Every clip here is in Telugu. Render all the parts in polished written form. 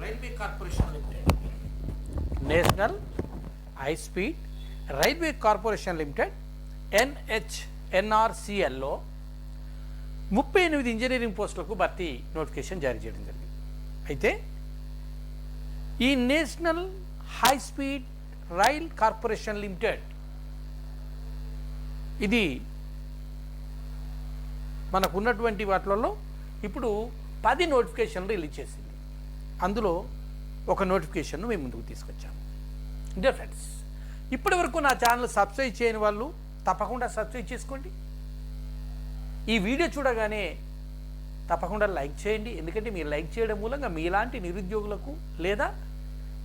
Railway corporation limited, national high speed railway corporation limited NHNRCLలో 38 ఇంజనీరింగ్ పోస్టులకు భర్తీ నోటిఫికేషన్ జారీ చేయడం జరిగింది. అయితే ఈ national high speed rail corporation limited ఇది మనకు ఉన్నటువంటి వాటిలలో ఇప్పుడు 10 నోటిఫికేషన్లు రిలీజ్ చేసింది. అందులో ఒక నోటిఫికేషన్ను మేము ముందుకు తీసుకొచ్చాము. డియర్ ఫ్రెండ్స్, ఇప్పటి వరకు నా ఛానల్ సబ్స్క్రైబ్ చేయని వాళ్ళు తప్పకుండా సబ్స్క్రైబ్ చేసుకోండి. ఈ వీడియో చూడగానే తప్పకుండా లైక్ చేయండి. ఎందుకంటే మీరు లైక్ చేయడం మూలంగా మీలాంటి నిరుద్యోగులకు లేదా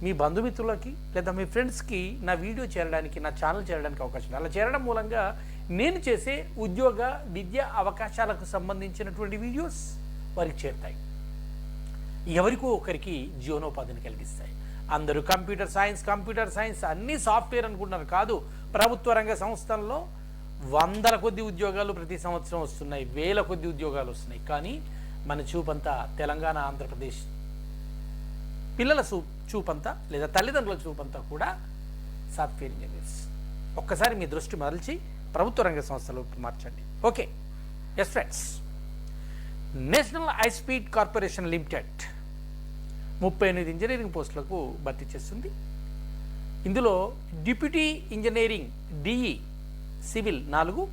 మీ బంధుమిత్రులకి లేదా మీ ఫ్రెండ్స్కి నా వీడియో చేరడానికి, నా ఛానల్ చేరడానికి అవకాశం. అలా చేరడం మూలంగా నేను చేసే ఉద్యోగ విద్యా అవకాశాలకు సంబంధించినటువంటి వీడియోస్ వారికి చేరుతాయి. ఎవరికో ఒకరికి జీవనోపాధిని కలిగిస్తాయి. అందరూ కంప్యూటర్ సైన్స్ అన్నీ సాఫ్ట్వేర్ అనుకుంటున్నారు. కాదు, ప్రభుత్వ రంగ సంస్థల్లో వందల కొద్ది ఉద్యోగాలు ప్రతి సంవత్సరం వస్తున్నాయి, వేల కొద్ది ఉద్యోగాలు వస్తున్నాయి. కానీ మన చూపంతా తెలంగాణ, ఆంధ్రప్రదేశ్ పిల్లల చూపంతా లేదా తల్లిదండ్రుల చూపంతా కూడా సాఫ్ట్వేర్ ఇంజనీర్స్. ఒక్కసారి మీ దృష్టి మరల్చి ప్రభుత్వ రంగ సంస్థలు మార్చండి. Okay, yes friends, national high speed corporation limited 38 engineering పోస్టులకు భర్తీ చేస్తుంది. ఇందులో deputy engineering DE civil 4,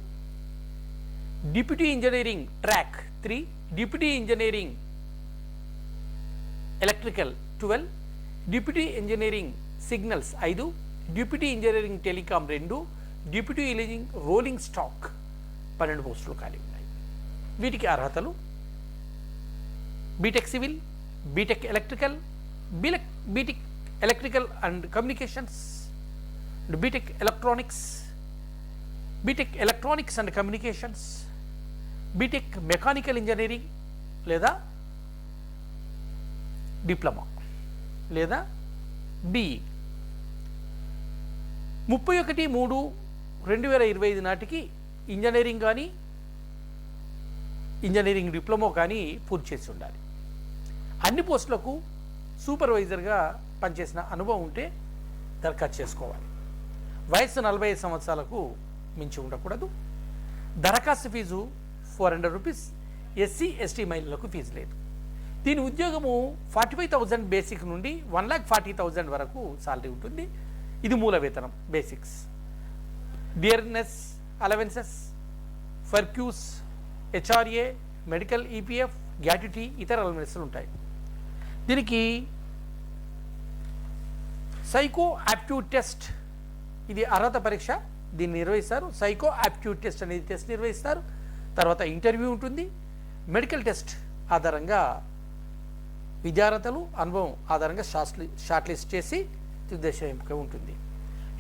deputy engineering track 3, deputy engineering electrical 12, deputy engineering signals 5, deputy engineering telecom 2, deputy engineering rolling stock 12 పోస్టులు ఖాళీ ఉన్నాయి. వీటికి అర్హతలు BTech civil, BTech electrical, BTech electrical and communications, BTech electronics and communications, BTech mechanical engineering లేదా డిప్లొమా లేదా బిఈ. 31/3/2025 నాటికి ఇంజనీరింగ్ కానీ ఇంజనీరింగ్ డిప్లొమా కానీ పూర్తి చేసి ఉండాలి. అన్ని పోస్టులకు సూపర్వైజర్గా పనిచేసిన అనుభవం ఉంటే దరఖాస్తు చేసుకోవాలి. వయసు 45 సంవత్సరాలకు మించి ఉండకూడదు. దరఖాస్తు ఫీజు 400 రూపీస్. ఎస్సీ ఎస్టీ మహిళలకు ఫీజు లేదు. దీని ఉద్యోగము 45,000 బేసిక్ నుండి 1,40,000 వరకు సాలరీ ఉంటుంది. ఇది మూల వేతనం బేసిక్స్. డియర్నెస్ అలవెన్సెస్, ఫర్క్యూస్, హెచ్ఆర్ఏ, మెడికల్, ఈపీఎఫ్, గ్యాట్యుటీ, ఇతర అలవెన్సెస్లు ఉంటాయి. దీనికి సైకో యాప్ట్యూడ్ టెస్ట్, ఇది అర్హత పరీక్ష, దీన్ని నిర్వహిస్తారు. సైకో యాప్ట్యూడ్ టెస్ట్ అనేది టెస్ట్ నిర్వహిస్తారు. తర్వాత ఇంటర్వ్యూ ఉంటుంది. మెడికల్ టెస్ట్ ఆధారంగా విద్యార్హతలు, అనుభవం ఆధారంగా షార్ట్ లిస్ట్ చేసి తుదిదశ ఎంపిక ఉంటుంది.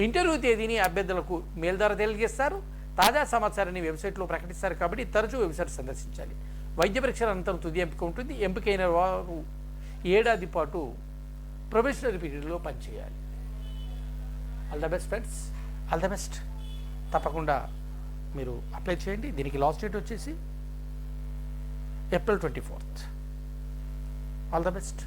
ఇంటర్వ్యూ తేదీని అభ్యర్థులకు మెయిల్ ద్వారా తెలియజేస్తారు. తాజా సమాచారాన్ని వెబ్సైట్లో ప్రకటిస్తారు కాబట్టి తరచూ వెబ్సైట్ సందర్శించాలి. వైద్య పరీక్షల అనంతరం తుది ఎంపిక ఉంటుంది. ఎంపికైన వారు 7 ఏడాది పాటు ప్రొబేషనరీ పీరియడ్లో పనిచేయాలి. All the best friends, all the best. తప్పకుండా మీరు అప్లై చేయండి. దీనికి లాస్ట్ డేట్ వచ్చేసి April 24th. All the best.